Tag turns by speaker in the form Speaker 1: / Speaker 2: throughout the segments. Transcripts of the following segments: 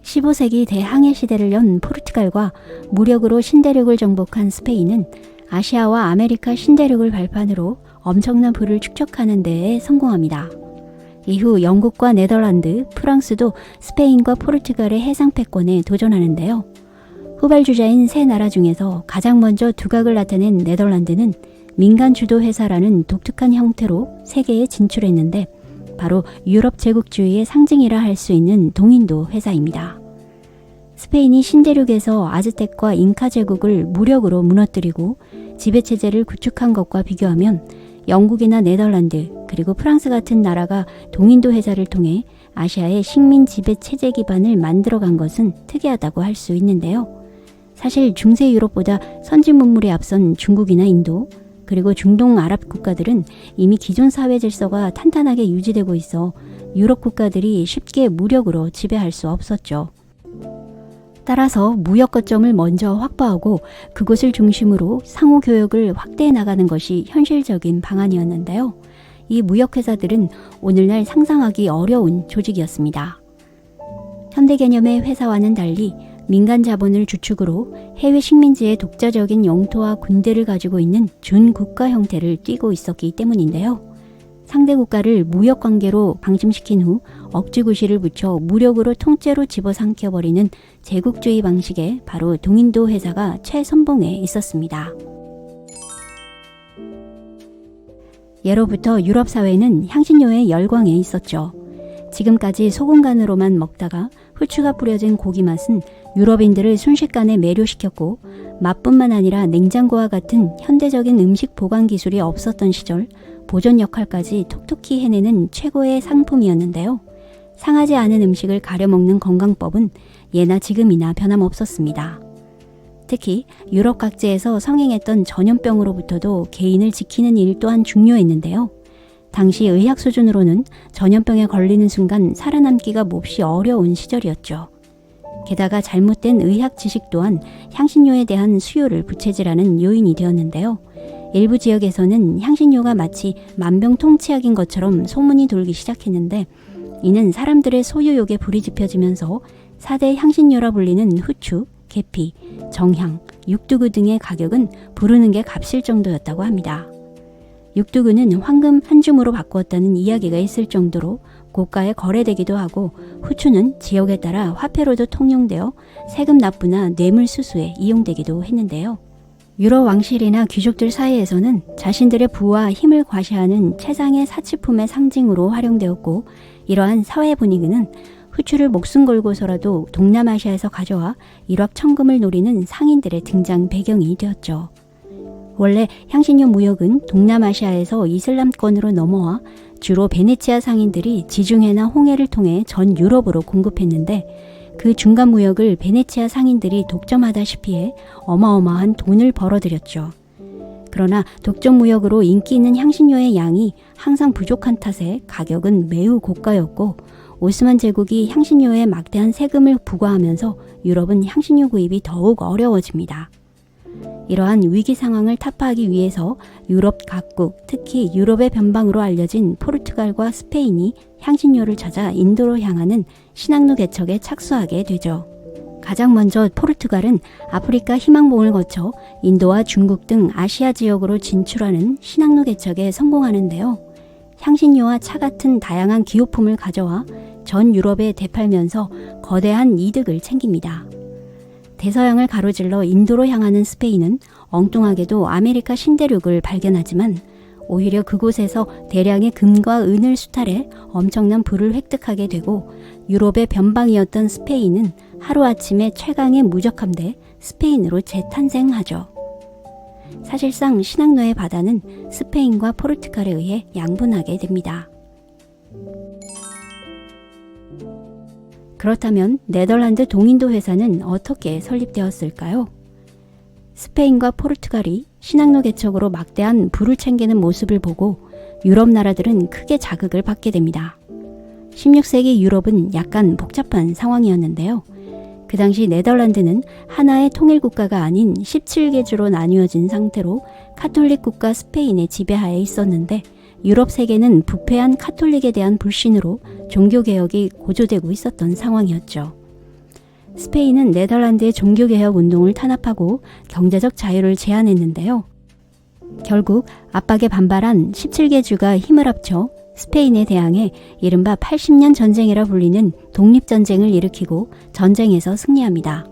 Speaker 1: 15세기 대항해 시대를 연 포르투갈과 무력으로 신대륙을 정복한 스페인은 아시아와 아메리카 신대륙을 발판으로 엄청난 부를 축적하는 데에 성공합니다. 이후 영국과 네덜란드, 프랑스도 스페인과 포르투갈의 해상 패권에 도전하는데요. 후발주자인 세 나라 중에서 가장 먼저 두각을 나타낸 네덜란드는 민간 주도 회사라는 독특한 형태로 세계에 진출했는데 바로 유럽 제국주의의 상징이라 할 수 있는 동인도 회사입니다. 스페인이 신대륙에서 아즈텍과 잉카 제국을 무력으로 무너뜨리고 지배체제를 구축한 것과 비교하면 영국이나 네덜란드 그리고 프랑스 같은 나라가 동인도 회사를 통해 아시아의 식민 지배체제 기반을 만들어간 것은 특이하다고 할 수 있는데요. 사실 중세 유럽보다 선진 문물에 앞선 중국이나 인도 그리고 중동 아랍 국가들은 이미 기존 사회 질서가 탄탄하게 유지되고 있어 유럽 국가들이 쉽게 무력으로 지배할 수 없었죠. 따라서 무역 거점을 먼저 확보하고 그곳을 중심으로 상호 교역을 확대해 나가는 것이 현실적인 방안이었는데요. 이 무역회사들은 오늘날 상상하기 어려운 조직이었습니다. 현대 개념의 회사와는 달리 민간 자본을 주축으로 해외 식민지의 독자적인 영토와 군대를 가지고 있는 준국가 형태를 띠고 있었기 때문인데요. 상대 국가를 무역 관계로 방심시킨 후 억지구실을 붙여 무력으로 통째로 집어삼켜버리는 제국주의 방식에 바로 동인도 회사가 최선봉에 있었습니다. 예로부터 유럽 사회는 향신료의 열광에 있었죠. 지금까지 소금간으로만 먹다가 후추가 뿌려진 고기 맛은 유럽인들을 순식간에 매료시켰고 맛뿐만 아니라 냉장고와 같은 현대적인 음식 보관 기술이 없었던 시절 보존 역할까지 톡톡히 해내는 최고의 상품이었는데요. 상하지 않은 음식을 가려먹는 건강법은 예나 지금이나 변함없었습니다. 특히 유럽 각지에서 성행했던 전염병으로부터도 개인을 지키는 일 또한 중요했는데요. 당시 의학 수준으로는 전염병에 걸리는 순간 살아남기가 몹시 어려운 시절이었죠. 게다가 잘못된 의학 지식 또한 향신료에 대한 수요를 부채질하는 요인이 되었는데요. 일부 지역에서는 향신료가 마치 만병통치약인 것처럼 소문이 돌기 시작했는데 이는 사람들의 소유욕에 불이 지펴지면서 4대 향신료라 불리는 후추, 계피, 정향, 육두구 등의 가격은 부르는 게 값일 정도였다고 합니다. 육두구는 황금 한 줌으로 바꾸었다는 이야기가 있을 정도로 고가에 거래되기도 하고 후추는 지역에 따라 화폐로도 통용되어 세금 납부나 뇌물수수에 이용되기도 했는데요. 유럽 왕실이나 귀족들 사이에서는 자신들의 부와 힘을 과시하는 최상의 사치품의 상징으로 활용되었고 이러한 사회 분위기는 후추를 목숨 걸고서라도 동남아시아에서 가져와 일확천금을 노리는 상인들의 등장 배경이 되었죠. 원래 향신료 무역은 동남아시아에서 이슬람권으로 넘어와 주로 베네치아 상인들이 지중해나 홍해를 통해 전 유럽으로 공급했는데 그 중간 무역을 베네치아 상인들이 독점하다시피 해 어마어마한 돈을 벌어들였죠. 그러나 독점 무역으로 인기 있는 향신료의 양이 항상 부족한 탓에 가격은 매우 고가였고 오스만 제국이 향신료에 막대한 세금을 부과하면서 유럽은 향신료 구입이 더욱 어려워집니다. 이러한 위기 상황을 타파하기 위해서 유럽 각국, 특히 유럽의 변방으로 알려진 포르투갈과 스페인이 향신료를 찾아 인도로 향하는 신항로 개척에 착수하게 되죠. 가장 먼저 포르투갈은 아프리카 희망봉을 거쳐 인도와 중국 등 아시아 지역으로 진출하는 신항로 개척에 성공하는데요. 향신료와 차 같은 다양한 기호품을 가져와 전 유럽에 되팔면서 거대한 이득을 챙깁니다. 대서양을 가로질러 인도로 향하는 스페인은 엉뚱하게도 아메리카 신대륙을 발견하지만 오히려 그곳에서 대량의 금과 은을 수탈해 엄청난 부를 획득하게 되고 유럽의 변방이었던 스페인은 하루아침에 최강의 무적함대 스페인으로 재탄생하죠. 사실상 신항로의 바다는 스페인과 포르투갈에 의해 양분하게 됩니다. 그렇다면 네덜란드 동인도 회사는 어떻게 설립되었을까요? 스페인과 포르투갈이 신항로 개척으로 막대한 부를 챙기는 모습을 보고 유럽 나라들은 크게 자극을 받게 됩니다. 16세기 유럽은 약간 복잡한 상황이었는데요. 그 당시 네덜란드는 하나의 통일 국가가 아닌 17개 주로 나뉘어진 상태로 카톨릭 국가 스페인의 지배하에 있었는데 유럽 세계는 부패한 카톨릭에 대한 불신으로 종교개혁이 고조되고 있었던 상황이었죠. 스페인은 네덜란드의 종교개혁 운동을 탄압하고 경제적 자유를 제한했는데요. 결국 압박에 반발한 17개 주가 힘을 합쳐 스페인에 대항해 이른바 80년 전쟁이라 불리는 독립전쟁을 일으키고 전쟁에서 승리합니다.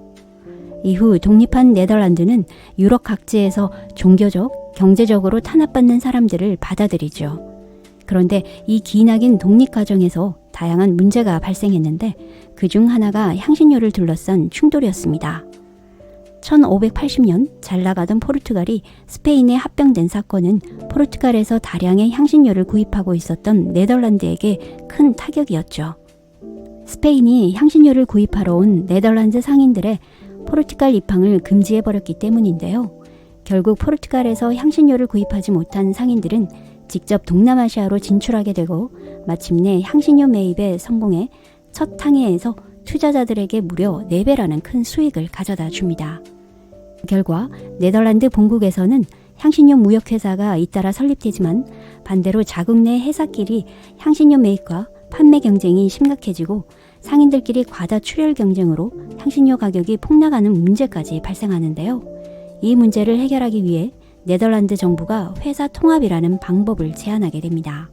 Speaker 1: 이후 독립한 네덜란드는 유럽 각지에서 종교적, 경제적으로 탄압받는 사람들을 받아들이죠. 그런데 이 기나긴 독립 과정에서 다양한 문제가 발생했는데 그중 하나가 향신료를 둘러싼 충돌이었습니다. 1580년 잘 나가던 포르투갈이 스페인에 합병된 사건은 포르투갈에서 다량의 향신료를 구입하고 있었던 네덜란드에게 큰 타격이었죠. 스페인이 향신료를 구입하러 온 네덜란드 상인들의 포르투갈 입항을 금지해버렸기 때문인데요. 결국 포르투갈에서 향신료를 구입하지 못한 상인들은 직접 동남아시아로 진출하게 되고 마침내 향신료 매입에 성공해 첫 항해에서 투자자들에게 무려 4배라는 큰 수익을 가져다 줍니다. 결과 네덜란드 본국에서는 향신료 무역회사가 잇따라 설립되지만 반대로 자국 내 회사끼리 향신료 매입과 판매 경쟁이 심각해지고 상인들끼리 과다 출혈 경쟁으로 향신료 가격이 폭락하는 문제까지 발생하는데요. 이 문제를 해결하기 위해 네덜란드 정부가 회사 통합이라는 방법을 제안하게 됩니다.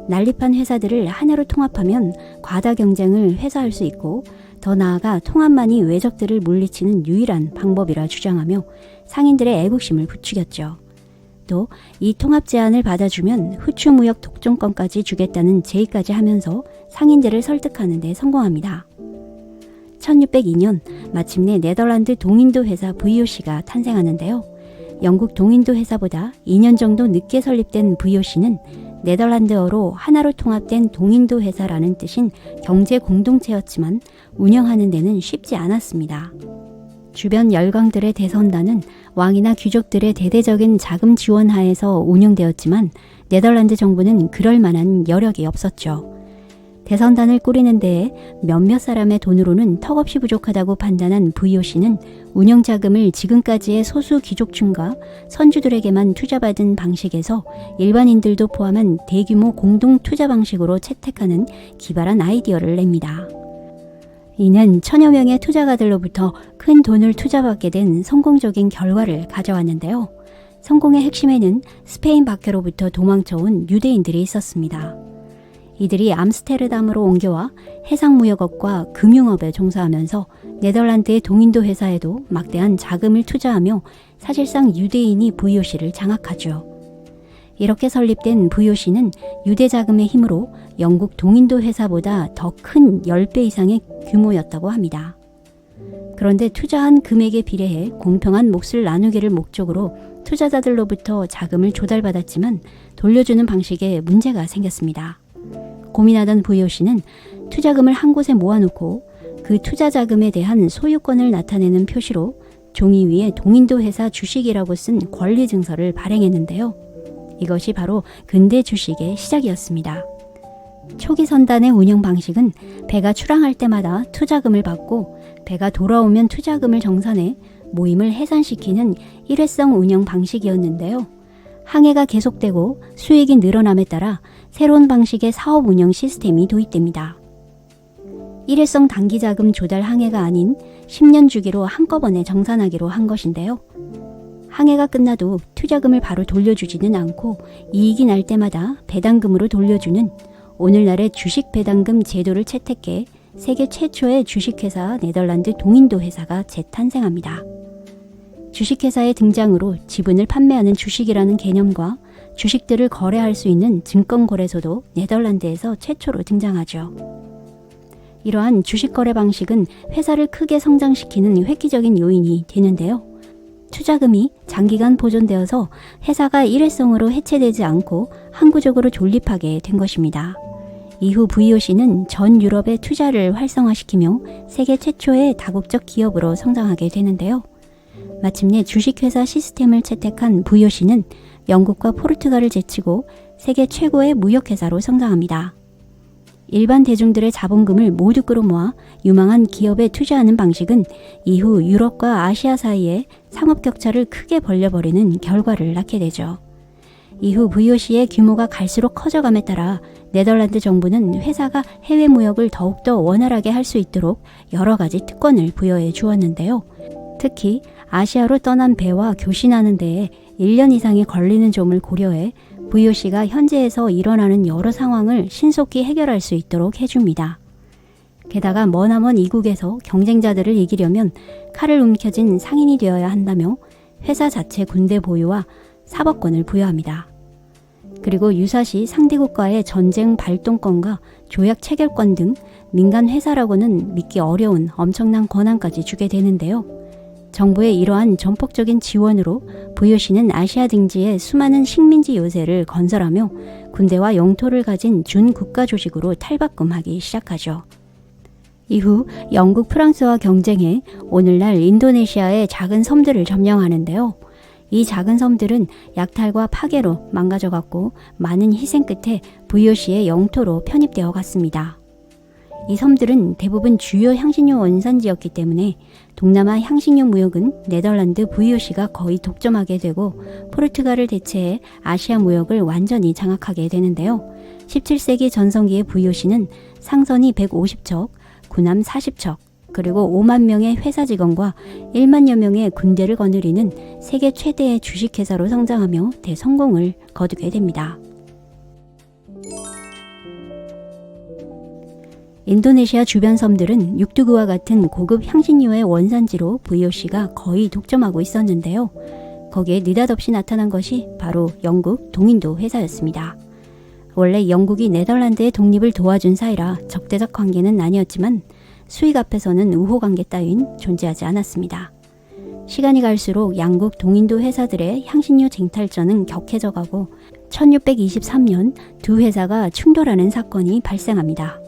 Speaker 1: 난립한 회사들을 하나로 통합하면 과다 경쟁을 회사할 수 있고 더 나아가 통합만이 외적들을 물리치는 유일한 방법이라 주장하며 상인들의 애국심을 부추겼죠. 또 이 통합 제안을 받아주면 후추 무역 독점권까지 주겠다는 제의까지 하면서 상인들을 설득하는 데 성공합니다. 1602년 마침내 네덜란드 동인도 회사 VOC가 탄생하는데요. 영국 동인도 회사보다 2년 정도 늦게 설립된 VOC는 네덜란드어로 하나로 통합된 동인도 회사라는 뜻인 경제 공동체였지만 운영하는 데는 쉽지 않았습니다. 주변 열강들의 대선단은 왕이나 귀족들의 대대적인 자금 지원 하에서 운영되었지만 네덜란드 정부는 그럴 만한 여력이 없었죠. 대선단을 꾸리는 데에 몇몇 사람의 돈으로는 턱없이 부족하다고 판단한 VOC는 운영 자금을 지금까지의 소수 귀족층과 선주들에게만 투자받은 방식에서 일반인들도 포함한 대규모 공동 투자 방식으로 채택하는 기발한 아이디어를 냅니다. 이는 천여 명의 투자가들로부터 큰 돈을 투자받게 된 성공적인 결과를 가져왔는데요. 성공의 핵심에는 스페인 밖으로부터 도망쳐온 유대인들이 있었습니다. 이들이 암스테르담으로 옮겨와 해상무역업과 금융업에 종사하면서 네덜란드의 동인도 회사에도 막대한 자금을 투자하며 사실상 유대인이 VOC를 장악하죠. 이렇게 설립된 VOC는 유대 자금의 힘으로 영국 동인도 회사보다 더 큰 10배 이상의 규모였다고 합니다. 그런데 투자한 금액에 비례해 공평한 몫을 나누기를 목적으로 투자자들로부터 자금을 조달받았지만 돌려주는 방식에 문제가 생겼습니다. 고민하던 VOC는 투자금을 한 곳에 모아놓고 그 투자 자금에 대한 소유권을 나타내는 표시로 종이 위에 동인도 회사 주식이라고 쓴 권리 증서를 발행했는데요. 이것이 바로 근대 주식의 시작이었습니다. 초기 선단의 운영 방식은 배가 출항할 때마다 투자금을 받고 배가 돌아오면 투자금을 정산해 모임을 해산시키는 일회성 운영 방식이었는데요. 항해가 계속되고 수익이 늘어남에 따라 새로운 방식의 사업 운영 시스템이 도입됩니다. 일회성 단기 자금 조달 항해가 아닌 10년 주기로 한꺼번에 정산하기로 한 것인데요. 항해가 끝나도 투자금을 바로 돌려주지는 않고 이익이 날 때마다 배당금으로 돌려주는 오늘날의 주식 배당금 제도를 채택해 세계 최초의 주식회사 네덜란드 동인도 회사가 재탄생합니다. 주식회사의 등장으로 지분을 판매하는 주식이라는 개념과 주식들을 거래할 수 있는 증권거래소도 네덜란드에서 최초로 등장하죠. 이러한 주식거래 방식은 회사를 크게 성장시키는 획기적인 요인이 되는데요. 투자금이 장기간 보존되어서 회사가 일회성으로 해체되지 않고 항구적으로 존립하게 된 것입니다. 이후 VOC는 전 유럽의 투자를 활성화시키며 세계 최초의 다국적 기업으로 성장하게 되는데요. 마침내 주식회사 시스템을 채택한 VOC는 영국과 포르투갈을 제치고 세계 최고의 무역회사로 성장합니다. 일반 대중들의 자본금을 모두 끌어모아 유망한 기업에 투자하는 방식은 이후 유럽과 아시아 사이에 상업 격차를 크게 벌려버리는 결과를 낳게 되죠. 이후 VOC의 규모가 갈수록 커져감에 따라 네덜란드 정부는 회사가 해외 무역을 더욱더 원활하게 할 수 있도록 여러 가지 특권을 부여해 주었는데요. 특히 아시아로 떠난 배와 교신하는 데에 1년 이상이 걸리는 점을 고려해 VOC가 현지에서 일어나는 여러 상황을 신속히 해결할 수 있도록 해줍니다. 게다가 머나먼 이국에서 경쟁자들을 이기려면 칼을 움켜쥔 상인이 되어야 한다며 회사 자체 군대 보유와 사법권을 부여합니다. 그리고 유사시 상대국과의 전쟁 발동권과 조약 체결권 등 민간 회사라고는 믿기 어려운 엄청난 권한까지 주게 되는데요. 정부의 이러한 전폭적인 지원으로 VOC는 아시아 등지에 수많은 식민지 요새를 건설하며 군대와 영토를 가진 준국가 조직으로 탈바꿈하기 시작하죠. 이후 영국, 프랑스와 경쟁해 오늘날 인도네시아의 작은 섬들을 점령하는데요. 이 작은 섬들은 약탈과 파괴로 망가져갔고 많은 희생 끝에 VOC의 영토로 편입되어 갔습니다. 이 섬들은 대부분 주요 향신료 원산지였기 때문에 동남아 향신료 무역은 네덜란드 VOC가 거의 독점하게 되고 포르투갈을 대체해 아시아 무역을 완전히 장악하게 되는데요. 17세기 전성기의 VOC는 상선이 150척, 군함 40척, 그리고 5만 명의 회사 직원과 1만여 명의 군대를 거느리는 세계 최대의 주식회사로 성장하며 대성공을 거두게 됩니다. 인도네시아 주변 섬들은 육두구와 같은 고급 향신료의 원산지로 VOC가 거의 독점하고 있었는데요. 거기에 느닷없이 나타난 것이 바로 영국 동인도 회사였습니다. 원래 영국이 네덜란드의 독립을 도와준 사이라 적대적 관계는 아니었지만 수익 앞에서는 우호관계 따윈 존재하지 않았습니다. 시간이 갈수록 양국 동인도 회사들의 향신료 쟁탈전은 격해져 가고 1623년 두 회사가 충돌하는 사건이 발생합니다.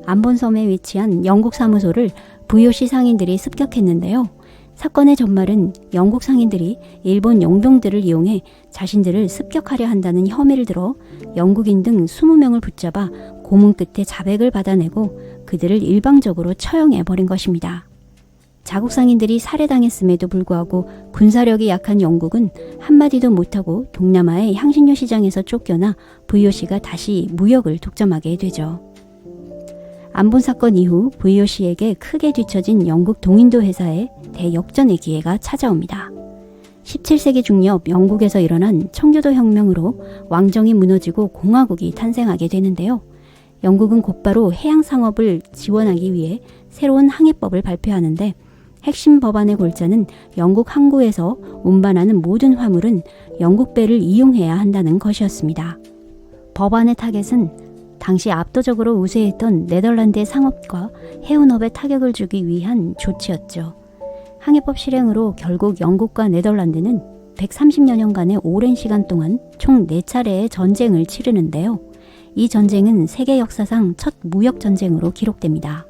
Speaker 1: 암본섬에 위치한 영국 사무소를 VOC 상인들이 습격했는데요. 사건의 전말은 영국 상인들이 일본 용병들을 이용해 자신들을 습격하려 한다는 혐의를 들어 영국인 등 20명을 붙잡아 고문 끝에 자백을 받아내고 그들을 일방적으로 처형해버린 것입니다. 자국 상인들이 살해당했음에도 불구하고 군사력이 약한 영국은 한마디도 못하고 동남아의 향신료 시장에서 쫓겨나 VOC가 다시 무역을 독점하게 되죠. 안본 사건 이후 VOC에게 크게 뒤처진 영국 동인도 회사에 대역전의 기회가 찾아옵니다. 17세기 중엽 영국에서 일어난 청교도 혁명으로 왕정이 무너지고 공화국이 탄생하게 되는데요. 영국은 곧바로 해양 상업을 지원하기 위해 새로운 항해법을 발표하는데 핵심 법안의 골자는 영국 항구에서 운반하는 모든 화물은 영국 배를 이용해야 한다는 것이었습니다. 법안의 타겟은 당시 압도적으로 우세했던 네덜란드의 상업과 해운업에 타격을 주기 위한 조치였죠. 항해법 실행으로 결국 영국과 네덜란드는 130여 년간의 오랜 시간 동안 총 4차례의 전쟁을 치르는데요. 이 전쟁은 세계 역사상 첫 무역 전쟁으로 기록됩니다.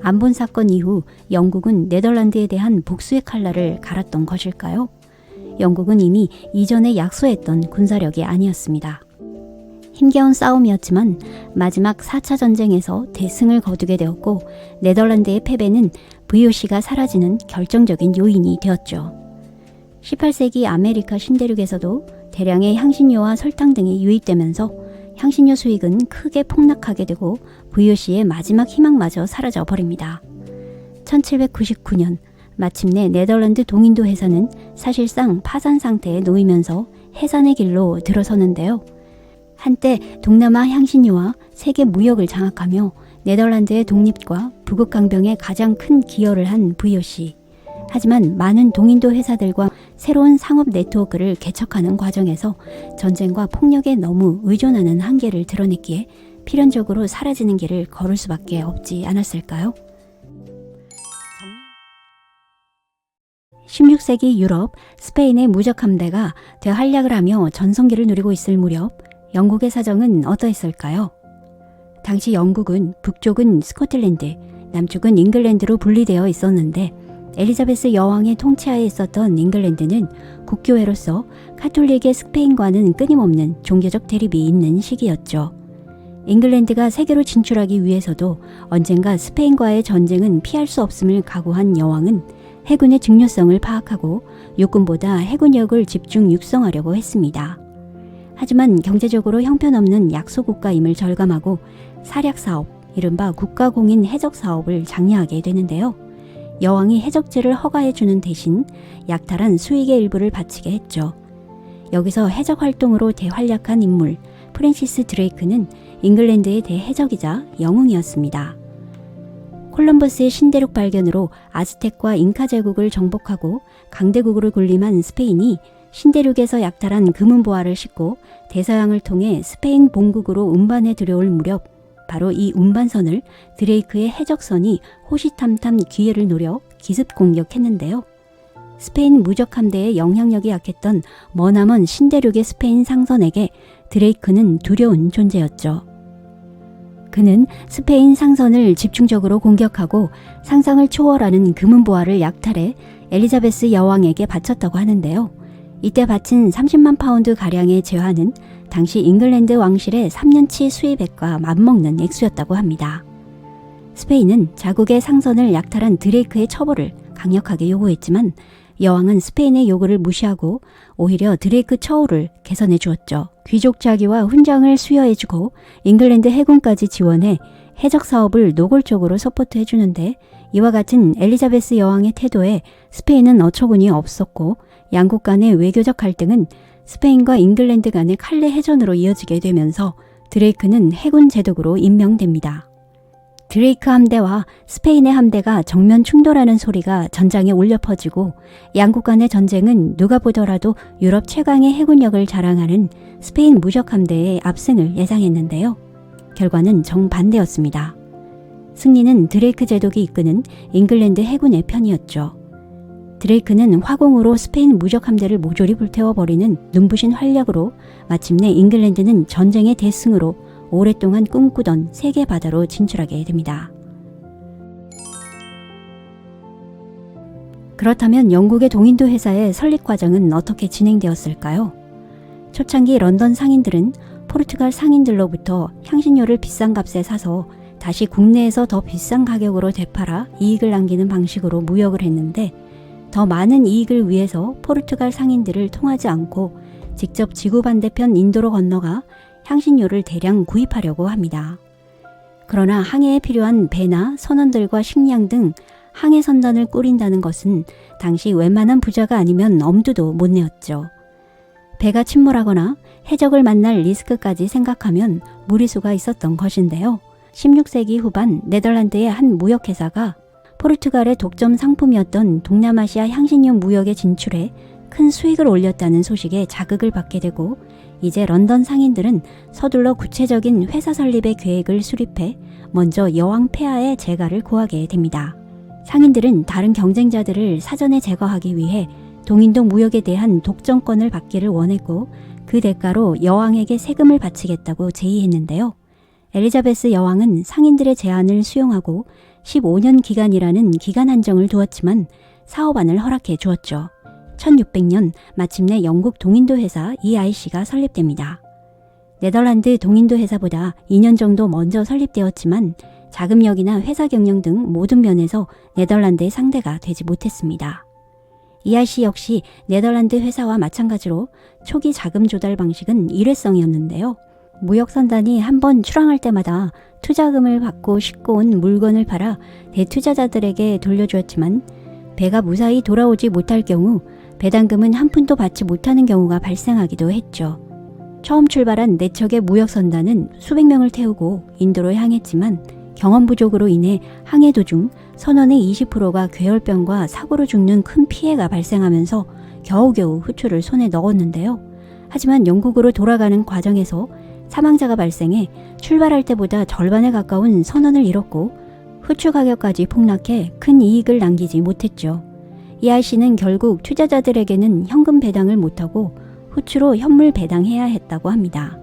Speaker 1: 안본 사건 이후 영국은 네덜란드에 대한 복수의 칼날을 갈았던 것일까요? 영국은 이미 이전에 약소했던 군사력이 아니었습니다. 힘겨운 싸움이었지만 마지막 4차 전쟁에서 대승을 거두게 되었고 네덜란드의 패배는 VOC가 사라지는 결정적인 요인이 되었죠. 18세기 아메리카 신대륙에서도 대량의 향신료와 설탕 등이 유입되면서 향신료 수익은 크게 폭락하게 되고 VOC의 마지막 희망마저 사라져 버립니다. 1799년 마침내 네덜란드 동인도 회사는 사실상 파산 상태에 놓이면서 해산의 길로 들어서는데요. 한때 동남아 향신료와 세계 무역을 장악하며 네덜란드의 독립과 부국강병에 가장 큰 기여를 한 VOC. 하지만 많은 동인도 회사들과 새로운 상업 네트워크를 개척하는 과정에서 전쟁과 폭력에 너무 의존하는 한계를 드러냈기에 필연적으로 사라지는 길을 걸을 수밖에 없지 않았을까요? 16세기 유럽, 스페인의 무적 함대가 대활약을 하며 전성기를 누리고 있을 무렵 영국의 사정은 어떠했을까요? 당시 영국은 북쪽은 스코틀랜드, 남쪽은 잉글랜드로 분리되어 있었는데 엘리자베스 여왕의 통치하에 있었던 잉글랜드는 국교회로서 카톨릭의 스페인과는 끊임없는 종교적 대립이 있는 시기였죠. 잉글랜드가 세계로 진출하기 위해서도 언젠가 스페인과의 전쟁은 피할 수 없음을 각오한 여왕은 해군의 중요성을 파악하고 육군보다 해군력을 집중 육성하려고 했습니다. 하지만 경제적으로 형편없는 약소국가임을 절감하고 사략사업, 이른바 국가공인 해적사업을 장려하게 되는데요. 여왕이 해적제를 허가해주는 대신 약탈한 수익의 일부를 바치게 했죠. 여기서 해적 활동으로 대활약한 인물 프랜시스 드레이크는 잉글랜드의 대해적이자 영웅이었습니다. 콜럼버스의 신대륙 발견으로 아즈텍과 잉카 제국을 정복하고 강대국으로 군림한 스페인이 신대륙에서 약탈한 금은보화를 싣고 대서양을 통해 스페인 본국으로 운반해 들여올 무렵 바로 이 운반선을 드레이크의 해적선이 호시탐탐 기회를 노려 기습 공격했는데요. 스페인 무적함대의 영향력이 약했던 머나먼 신대륙의 스페인 상선에게 드레이크는 두려운 존재였죠. 그는 스페인 상선을 집중적으로 공격하고 상상을 초월하는 금은보화를 약탈해 엘리자베스 여왕에게 바쳤다고 하는데요. 이때 바친 30만 파운드 가량의 재화는 당시 잉글랜드 왕실의 3년치 수입액과 맞먹는 액수였다고 합니다. 스페인은 자국의 상선을 약탈한 드레이크의 처벌을 강력하게 요구했지만 여왕은 스페인의 요구를 무시하고 오히려 드레이크 처우를 개선해 주었죠. 귀족 자기와 훈장을 수여해주고 잉글랜드 해군까지 지원해 해적 사업을 노골적으로 서포트해 주는데 이와 같은 엘리자베스 여왕의 태도에 스페인은 어처구니 없었고 양국 간의 외교적 갈등은 스페인과 잉글랜드 간의 칼레 해전으로 이어지게 되면서 드레이크는 해군 제독으로 임명됩니다. 드레이크 함대와 스페인의 함대가 정면 충돌하는 소리가 전장에 울려 퍼지고 양국 간의 전쟁은 누가 보더라도 유럽 최강의 해군력을 자랑하는 스페인 무적 함대의 압승을 예상했는데요. 결과는 정반대였습니다. 승리는 드레이크 제독이 이끄는 잉글랜드 해군의 편이었죠. 드레이크는 화공으로 스페인 무적 함대를 모조리 불태워버리는 눈부신 활약으로 마침내 잉글랜드는 전쟁의 대승으로 오랫동안 꿈꾸던 세계 바다로 진출하게 됩니다. 그렇다면 영국의 동인도 회사의 설립 과정은 어떻게 진행되었을까요? 초창기 런던 상인들은 포르투갈 상인들로부터 향신료를 비싼 값에 사서 다시 국내에서 더 비싼 가격으로 되팔아 이익을 남기는 방식으로 무역을 했는데 더 많은 이익을 위해서 포르투갈 상인들을 통하지 않고 직접 지구 반대편 인도로 건너가 향신료를 대량 구입하려고 합니다. 그러나 항해에 필요한 배나 선원들과 식량 등 항해 선단을 꾸린다는 것은 당시 웬만한 부자가 아니면 엄두도 못 내었죠. 배가 침몰하거나 해적을 만날 리스크까지 생각하면 무리수가 있었던 것인데요. 16세기 후반 네덜란드의 한 무역회사가 포르투갈의 독점 상품이었던 동남아시아 향신료 무역에 진출해 큰 수익을 올렸다는 소식에 자극을 받게 되고 이제 런던 상인들은 서둘러 구체적인 회사 설립의 계획을 수립해 먼저 여왕 폐하의 제가를 구하게 됩니다. 상인들은 다른 경쟁자들을 사전에 제거하기 위해 동인도 무역에 대한 독점권을 받기를 원했고 그 대가로 여왕에게 세금을 바치겠다고 제의했는데요. 엘리자베스 여왕은 상인들의 제안을 수용하고 15년 기간이라는 기간 한정을 두었지만 사업안을 허락해 주었죠. 1600년 마침내 영국 동인도 회사 EIC가 설립됩니다. 네덜란드 동인도 회사보다 2년 정도 먼저 설립되었지만 자금력이나 회사 경영 등 모든 면에서 네덜란드의 상대가 되지 못했습니다. EIC 역시 네덜란드 회사와 마찬가지로 초기 자금 조달 방식은 일회성이었는데요. 무역선단이 한번 출항할 때마다 투자금을 받고 싣고 온 물건을 팔아 대투자자들에게 돌려주었지만 배가 무사히 돌아오지 못할 경우 배당금은 한 푼도 받지 못하는 경우가 발생하기도 했죠. 처음 출발한 4척의 무역선단은 수백 명을 태우고 인도로 향했지만 경험 부족으로 인해 항해 도중 선원의 20%가 괴혈병과 사고로 죽는 큰 피해가 발생하면서 겨우겨우 후추를 손에 넣었는데요. 하지만 영국으로 돌아가는 과정에서 사망자가 발생해 출발할 때보다 절반에 가까운 선원을 잃었고 후추 가격까지 폭락해 큰 이익을 남기지 못했죠. EIC는 결국 투자자들에게는 현금 배당을 못하고 후추로 현물 배당해야 했다고 합니다.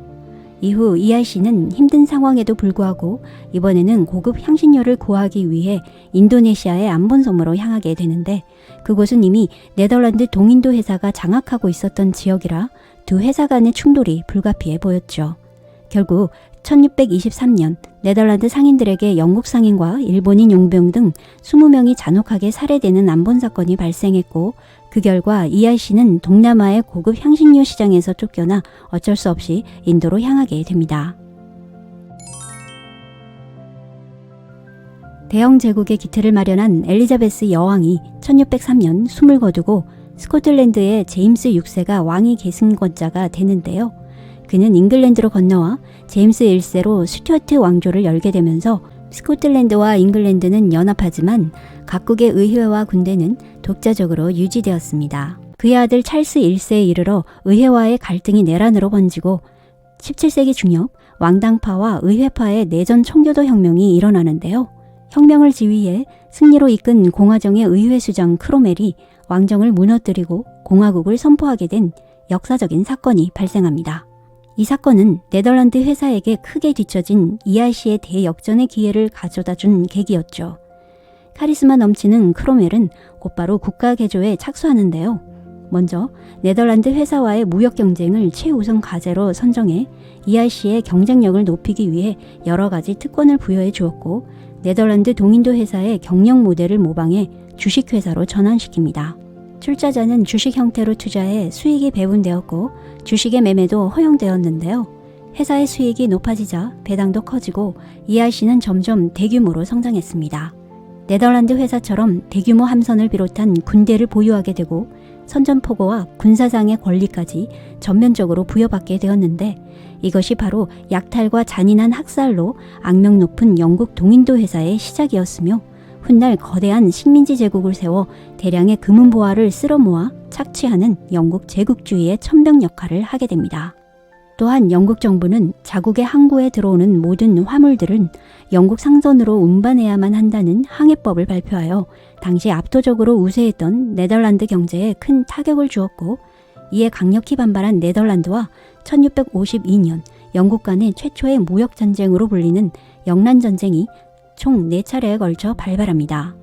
Speaker 1: 이후 EIC는 힘든 상황에도 불구하고 이번에는 고급 향신료를 구하기 위해 인도네시아의 암본섬으로 향하게 되는데 그곳은 이미 네덜란드 동인도 회사가 장악하고 있었던 지역이라 두 회사 간의 충돌이 불가피해 보였죠. 결국 1623년 네덜란드 상인들에게 영국 상인과 일본인 용병 등 20명이 잔혹하게 살해되는 암본 사건이 발생했고 그 결과 ERC는 동남아의 고급 향신료 시장에서 쫓겨나 어쩔 수 없이 인도로 향하게 됩니다. 대영 제국의 기틀을 마련한 엘리자베스 여왕이 1603년 숨을 거두고 스코틀랜드의 제임스 6세가 왕위 계승권자가 되는데요. 그는 잉글랜드로 건너와 제임스 1세로 스튜어트 왕조를 열게 되면서 스코틀랜드와 잉글랜드는 연합하지만 각국의 의회와 군대는 독자적으로 유지되었습니다. 그의 아들 찰스 1세에 이르러 의회와의 갈등이 내란으로 번지고 17세기 중엽 왕당파와 의회파의 내전 청교도 혁명이 일어나는데요. 혁명을 지휘해 승리로 이끈 공화정의 의회수장 크로멜이 왕정을 무너뜨리고 공화국을 선포하게 된 역사적인 사건이 발생합니다. 이 사건은 네덜란드 회사에게 크게 뒤처진 ERC의 대역전의 기회를 가져다 준 계기였죠. 카리스마 넘치는 크로멜은 곧바로 국가 개조에 착수하는데요. 먼저 네덜란드 회사와의 무역 경쟁을 최우선 과제로 선정해 ERC의 경쟁력을 높이기 위해 여러 가지 특권을 부여해 주었고 네덜란드 동인도 회사의 경영 모델을 모방해 주식회사로 전환시킵니다. 출자자는 주식 형태로 투자해 수익이 배분되었고 주식의 매매도 허용되었는데요. 회사의 수익이 높아지자 배당도 커지고 ERC는 점점 대규모로 성장했습니다. 네덜란드 회사처럼 대규모 함선을 비롯한 군대를 보유하게 되고 선전포고와 군사장의 권리까지 전면적으로 부여받게 되었는데 이것이 바로 약탈과 잔인한 학살로 악명 높은 영국 동인도 회사의 시작이었으며 훗날 거대한 식민지 제국을 세워 대량의 금은보화를 쓸어 모아 착취하는 영국 제국주의의 천병 역할을 하게 됩니다. 또한 영국 정부는 자국의 항구에 들어오는 모든 화물들은 영국 상선으로 운반해야만 한다는 항해법을 발표하여 당시 압도적으로 우세했던 네덜란드 경제에 큰 타격을 주었고 이에 강력히 반발한 네덜란드와 1652년 영국 간의 최초의 무역전쟁으로 불리는 영란전쟁이 총 4차례에 걸쳐 발발합니다.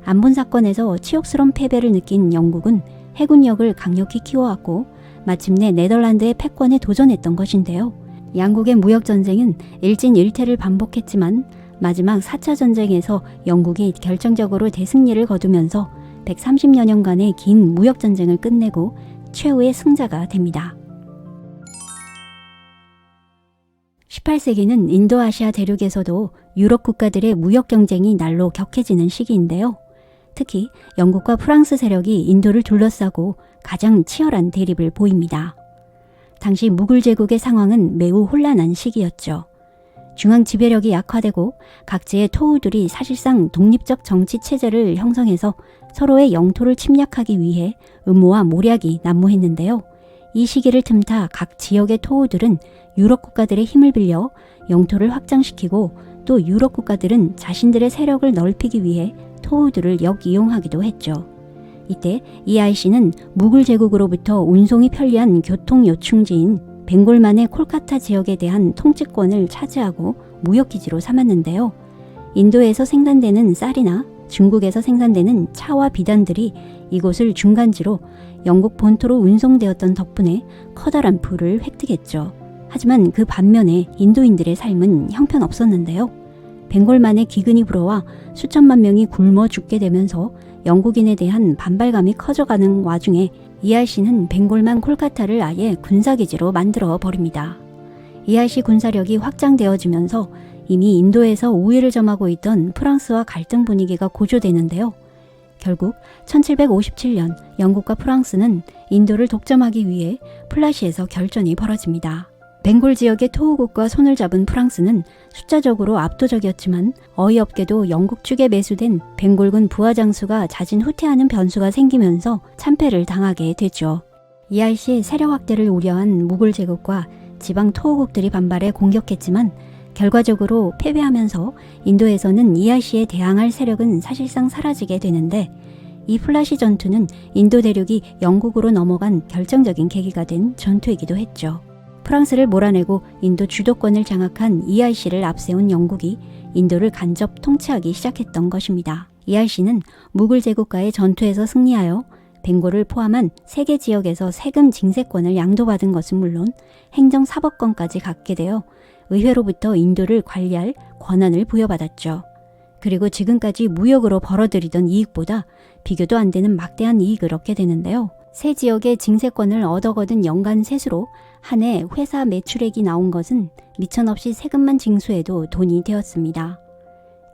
Speaker 1: 안본 사건에서 치욕스러운 패배를 느낀 영국은 해군력을 강력히 키워왔고 마침내 네덜란드의 패권에 도전했던 것인데요. 양국의 무역전쟁은 일진일퇴를 반복했지만 마지막 4차 전쟁에서 영국이 결정적으로 대승리를 거두면서 130여 년간의 긴 무역전쟁을 끝내고 최후의 승자가 됩니다. 18세기는 인도아시아 대륙에서도 유럽 국가들의 무역 경쟁이 날로 격해지는 시기인데요. 특히 영국과 프랑스 세력이 인도를 둘러싸고 가장 치열한 대립을 보입니다. 당시 무굴 제국의 상황은 매우 혼란한 시기였죠. 중앙 지배력이 약화되고 각지의 토우들이 사실상 독립적 정치 체제를 형성해서 서로의 영토를 침략하기 위해 음모와 모략이 난무했는데요. 이 시기를 틈타 각 지역의 토우들은 유럽 국가들의 힘을 빌려 영토를 확장시키고 또 유럽 국가들은 자신들의 세력을 넓히기 위해 토우들을 역이용하기도 했죠. 이때 ERC는 무굴 제국으로부터 운송이 편리한 교통 요충지인 벵골만의 콜카타 지역에 대한 통치권을 차지하고 무역기지로 삼았는데요. 인도에서 생산되는 쌀이나 중국에서 생산되는 차와 비단들이 이곳을 중간지로 영국 본토로 운송되었던 덕분에 커다란 부를 획득했죠. 하지만 그 반면에 인도인들의 삶은 형편없었는데요. 벵골만의 기근이 불어와 수천만 명이 굶어 죽게 되면서 영국인에 대한 반발감이 커져가는 와중에 ERC는 벵골만 콜카타를 아예 군사기지로 만들어 버립니다. ERC 군사력이 확장되어지면서 이미 인도에서 우위를 점하고 있던 프랑스와 갈등 분위기가 고조되는데요. 결국 1757년 영국과 프랑스는 인도를 독점하기 위해 플라시에서 결전이 벌어집니다. 벵골 지역의 토우국과 손을 잡은 프랑스는 숫자적으로 압도적이었지만 어이없게도 영국 측에 매수된 벵골군 부하장수가 자진 후퇴하는 변수가 생기면서 참패를 당하게 되죠. ERC 세력 확대를 우려한 무굴 제국과 지방 토우국들이 반발해 공격했지만 결과적으로 패배하면서 인도에서는 ERC에 대항할 세력은 사실상 사라지게 되는데 이 플라시 전투는 인도 대륙이 영국으로 넘어간 결정적인 계기가 된 전투이기도 했죠. 프랑스를 몰아내고 인도 주도권을 장악한 ERC를 앞세운 영국이 인도를 간접 통치하기 시작했던 것입니다. ERC는 무굴 제국과의 전투에서 승리하여 벵골을 포함한 3개 지역에서 세금 징세권을 양도받은 것은 물론 행정사법권까지 갖게 되어 의회로부터 인도를 관리할 권한을 부여받았죠. 그리고 지금까지 무역으로 벌어들이던 이익보다 비교도 안 되는 막대한 이익을 얻게 되는데요. 새 지역의 징세권을 얻어거둔 연간 세수로 한 해 회사 매출액이 나온 것은 미천없이 세금만 징수해도 돈이 되었습니다.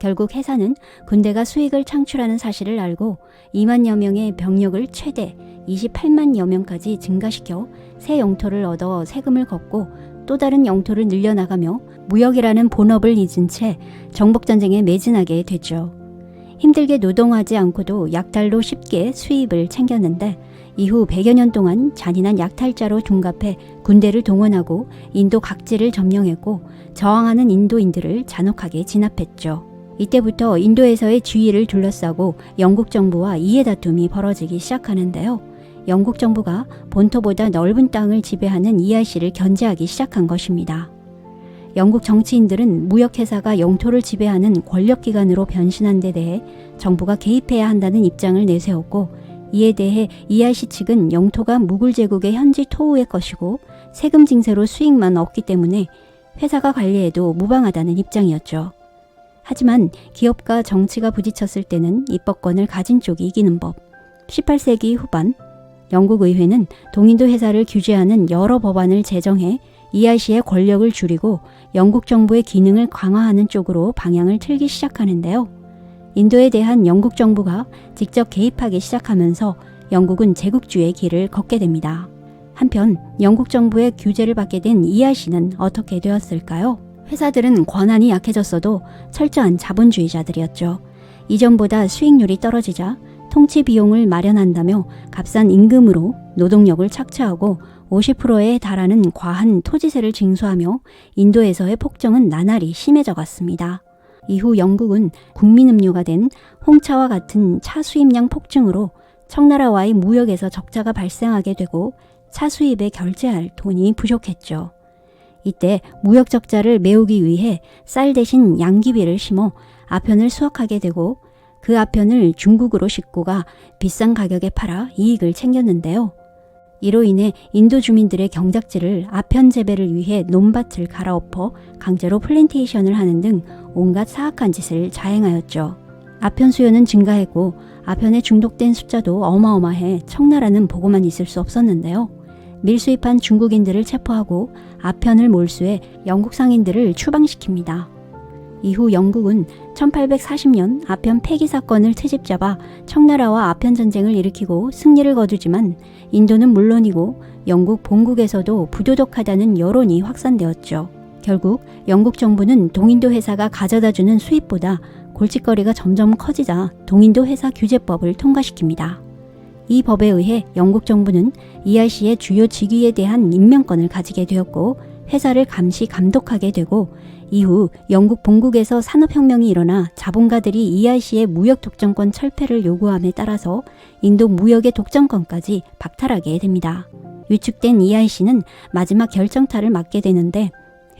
Speaker 1: 결국 회사는 군대가 수익을 창출하는 사실을 알고 2만여 명의 병력을 최대 28만여 명까지 증가시켜 새 영토를 얻어 세금을 걷고 또 다른 영토를 늘려나가며 무역이라는 본업을 잊은 채 정복전쟁에 매진하게 됐죠. 힘들게 노동하지 않고도 약탈로 쉽게 수입을 챙겼는데 이후 100여 년 동안 잔인한 약탈자로 둔갑해 군대를 동원하고 인도 각지를 점령했고 저항하는 인도인들을 잔혹하게 진압했죠. 이때부터 인도에서의 지위를 둘러싸고 영국 정부와 이해 다툼이 벌어지기 시작하는데요. 영국 정부가 본토보다 넓은 땅을 지배하는 ERC를 견제하기 시작한 것입니다. 영국 정치인들은 무역회사가 영토를 지배하는 권력기관으로 변신한 데 대해 정부가 개입해야 한다는 입장을 내세웠고 이에 대해 ERC 측은 영토가 무굴 제국의 현지 토우의 것이고 세금 징세로 수익만 얻기 때문에 회사가 관리해도 무방하다는 입장이었죠. 하지만 기업과 정치가 부딪혔을 때는 입법권을 가진 쪽이 이기는 법. 18세기 후반 영국 의회는 동인도 회사를 규제하는 여러 법안을 제정해 ERC의 권력을 줄이고 영국 정부의 기능을 강화하는 쪽으로 방향을 틀기 시작하는데요. 인도에 대한 영국 정부가 직접 개입하기 시작하면서 영국은 제국주의의 길을 걷게 됩니다. 한편 영국 정부의 규제를 받게 된 ERC는 어떻게 되었을까요? 회사들은 권한이 약해졌어도 철저한 자본주의자들이었죠. 이전보다 수익률이 떨어지자 통치 비용을 마련한다며 값싼 임금으로 노동력을 착취하고 50%에 달하는 과한 토지세를 징수하며 인도에서의 폭정은 나날이 심해져 갔습니다. 이후 영국은 국민음료가 된 홍차와 같은 차 수입량 폭증으로 청나라와의 무역에서 적자가 발생하게 되고 차 수입에 결제할 돈이 부족했죠. 이때 무역 적자를 메우기 위해 쌀 대신 양귀비를 심어 아편을 수확하게 되고 그 아편을 중국으로 싣고 가 비싼 가격에 팔아 이익을 챙겼는데요. 이로 인해 인도 주민들의 경작지를 아편 재배를 위해 논밭을 갈아엎어 강제로 플랜테이션을 하는 등 온갖 사악한 짓을 자행하였죠. 아편 수요는 증가했고 아편에 중독된 숫자도 어마어마해 청나라는 보고만 있을 수 없었는데요. 밀수입한 중국인들을 체포하고 아편을 몰수해 영국 상인들을 추방시킵니다. 이후 영국은 1840년 아편 폐기 사건을 트집잡아 청나라와 아편 전쟁을 일으키고 승리를 거두지만 인도는 물론이고 영국 본국에서도 부도덕하다는 여론이 확산되었죠. 결국 영국 정부는 동인도 회사가 가져다주는 수입보다 골칫거리가 점점 커지자 동인도 회사 규제법을 통과시킵니다. 이 법에 의해 영국 정부는 ERC의 주요 직위에 대한 임명권을 가지게 되었고 회사를 감시 감독하게 되고 이후 영국 본국에서 산업혁명이 일어나 자본가들이 ERC의 무역 독점권 철폐를 요구함에 따라서 인도 무역의 독점권까지 박탈하게 됩니다. 위축된 ERC는 마지막 결정타를 맞게 되는데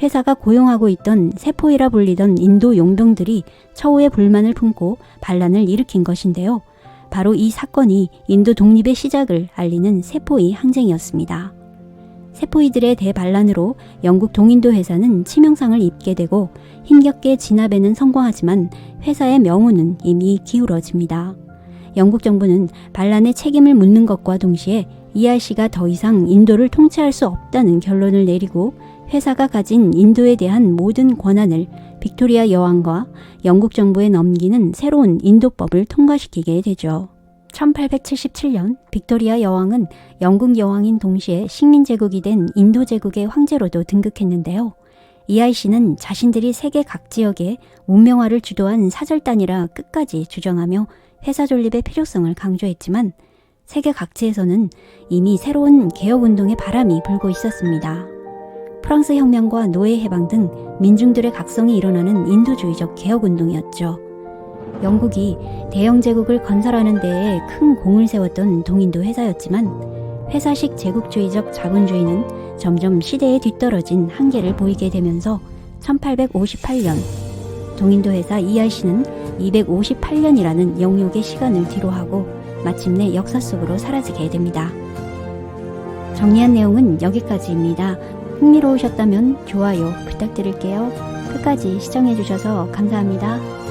Speaker 1: 회사가 고용하고 있던 세포이라 불리던 인도 용병들이 처우에 불만을 품고 반란을 일으킨 것인데요. 바로 이 사건이 인도 독립의 시작을 알리는 세포이 항쟁이었습니다. 세포이들의 대반란으로 영국 동인도 회사는 치명상을 입게 되고 힘겹게 진압에는 성공하지만 회사의 명운은 이미 기울어집니다. 영국 정부는 반란의 책임을 묻는 것과 동시에 ERC가 더 이상 인도를 통치할 수 없다는 결론을 내리고 회사가 가진 인도에 대한 모든 권한을 빅토리아 여왕과 영국 정부에 넘기는 새로운 인도법을 통과시키게 되죠. 1877년 빅토리아 여왕은 영국 여왕인 동시에 식민 제국이 된 인도 제국의 황제로도 등극했는데요. ERC는 자신들이 세계 각 지역에 문명화를 주도한 사절단이라 끝까지 주장하며 회사 존립의 필요성을 강조했지만 세계 각지에서는 이미 새로운 개혁운동의 바람이 불고 있었습니다. 프랑스 혁명과 노예 해방 등 민중들의 각성이 일어나는 인도주의적 개혁운동이었죠. 영국이 대영 제국을 건설하는 데에 큰 공을 세웠던 동인도 회사였지만 회사식 제국주의적 자본주의는 점점 시대에 뒤떨어진 한계를 보이게 되면서 1858년 동인도 회사 ERC는 258년이라는 영욕의 시간을 뒤로하고 마침내 역사 속으로 사라지게 됩니다. 정리한 내용은 여기까지입니다. 흥미로우셨다면 좋아요 부탁드릴게요. 끝까지 시청해주셔서 감사합니다.